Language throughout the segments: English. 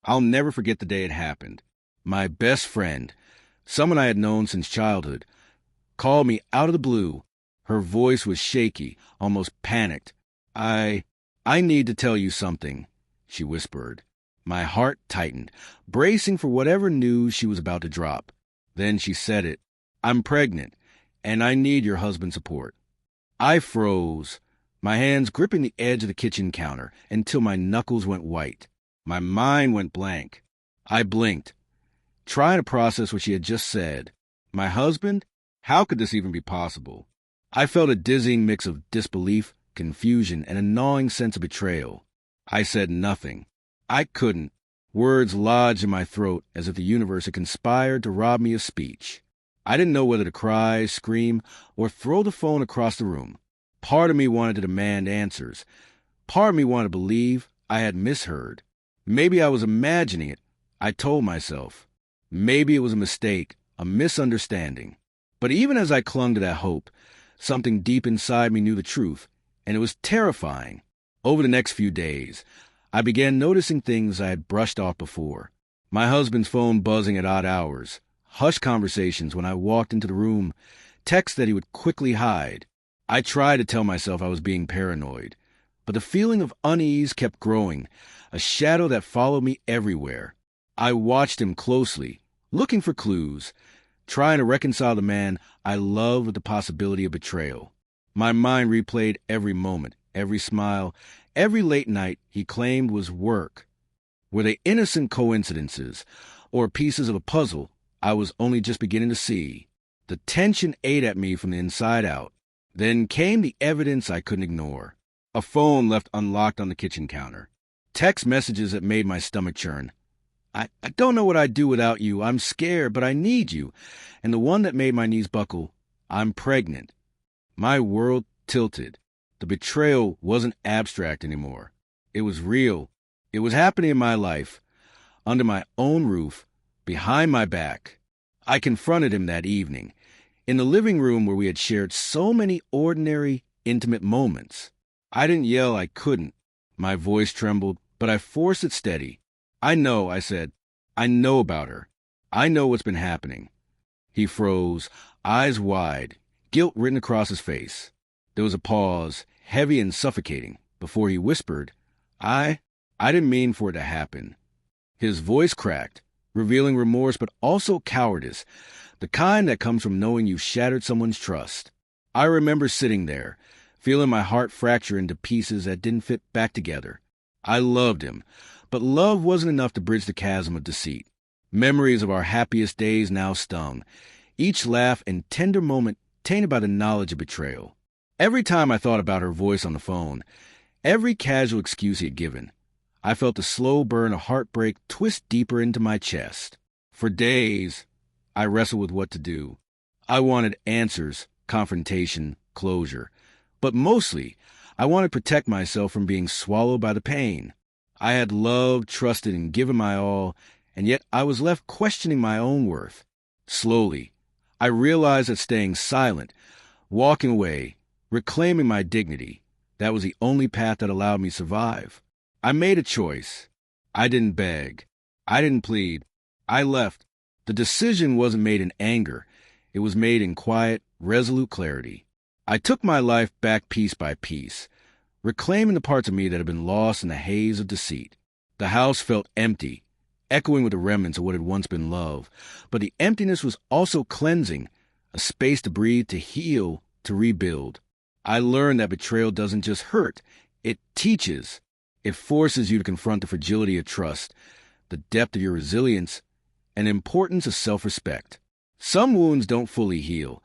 I'll never forget the day it happened. My best friend, someone I had known since childhood, called me out of the blue. Her voice was shaky, almost panicked. I need to tell you something, she whispered. My heart tightened, bracing for whatever news she was about to drop. Then she said it. I'm pregnant, and I need your husband's support. I froze, my hands gripping the edge of the kitchen counter until my knuckles went white. My mind went blank. I blinked, trying to process what she had just said. My husband? How could this even be possible? I felt a dizzying mix of disbelief, confusion, and a gnawing sense of betrayal. I said nothing. I couldn't. Words lodged in my throat as if the universe had conspired to rob me of speech. I didn't know whether to cry, scream, or throw the phone across the room. Part of me wanted to demand answers. Part of me wanted to believe I had misheard. Maybe I was imagining it, I told myself. Maybe it was a mistake, a misunderstanding. But even as I clung to that hope, something deep inside me knew the truth, and it was terrifying. Over the next few days, I began noticing things I had brushed off before. My husband's phone buzzing at odd hours, hushed conversations when I walked into the room, texts that he would quickly hide. I tried to tell myself I was being paranoid, but the feeling of unease kept growing, a shadow that followed me everywhere. I watched him closely, looking for clues, trying to reconcile the man I loved with the possibility of betrayal. My mind replayed every moment, every smile, every late night he claimed was work. Were they innocent coincidences, or pieces of a puzzle I was only just beginning to see? The tension ate at me from the inside out. Then came the evidence I couldn't ignore. A phone left unlocked on the kitchen counter. Text messages that made my stomach churn. I don't know what I'd do without you. I'm scared, but I need you. And the one that made my knees buckle. I'm pregnant. My world tilted. The betrayal wasn't abstract anymore. It was real. It was happening in my life, under my own roof, behind my back. I confronted him that evening, in the living room where we had shared so many ordinary, intimate moments. I didn't yell, I couldn't. My voice trembled, but I forced it steady. I know, I said. I know about her. I know what's been happening. He froze, eyes wide, guilt written across his face. There was a pause, heavy and suffocating, before he whispered, I didn't mean for it to happen. His voice cracked, revealing remorse but also cowardice, the kind that comes from knowing you've shattered someone's trust. I remember sitting there, feeling my heart fracture into pieces that didn't fit back together. I loved him, but love wasn't enough to bridge the chasm of deceit. Memories of our happiest days now stung, each laugh and tender moment tainted by the knowledge of betrayal. Every time I thought about her voice on the phone, every casual excuse he had given, I felt the slow burn of heartbreak twist deeper into my chest. For days, I wrestled with what to do. I wanted answers, confrontation, closure. But mostly, I wanted to protect myself from being swallowed by the pain. I had loved, trusted, and given my all, and yet I was left questioning my own worth. Slowly, I realized that staying silent, walking away, reclaiming my dignity, that was the only path that allowed me to survive. I made a choice. I didn't beg. I didn't plead. I left. The decision wasn't made in anger. It was made in quiet, resolute clarity. I took my life back piece by piece, reclaiming the parts of me that had been lost in the haze of deceit. The house felt empty, echoing with the remnants of what had once been love. But the emptiness was also cleansing, a space to breathe, to heal, to rebuild. I learned that betrayal doesn't just hurt, it teaches. It forces you to confront the fragility of trust, the depth of your resilience, and the importance of self-respect. Some wounds don't fully heal,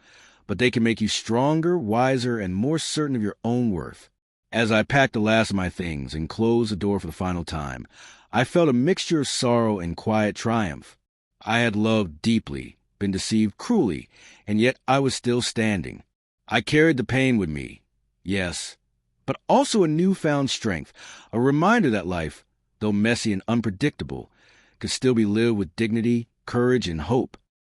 but they can make you stronger, wiser, and more certain of your own worth. As I packed the last of my things and closed the door for the final time, I felt a mixture of sorrow and quiet triumph. I had loved deeply, been deceived cruelly, and yet I was still standing. I carried the pain with me, yes, but also a newfound strength, a reminder that life, though messy and unpredictable, could still be lived with dignity, courage, and hope.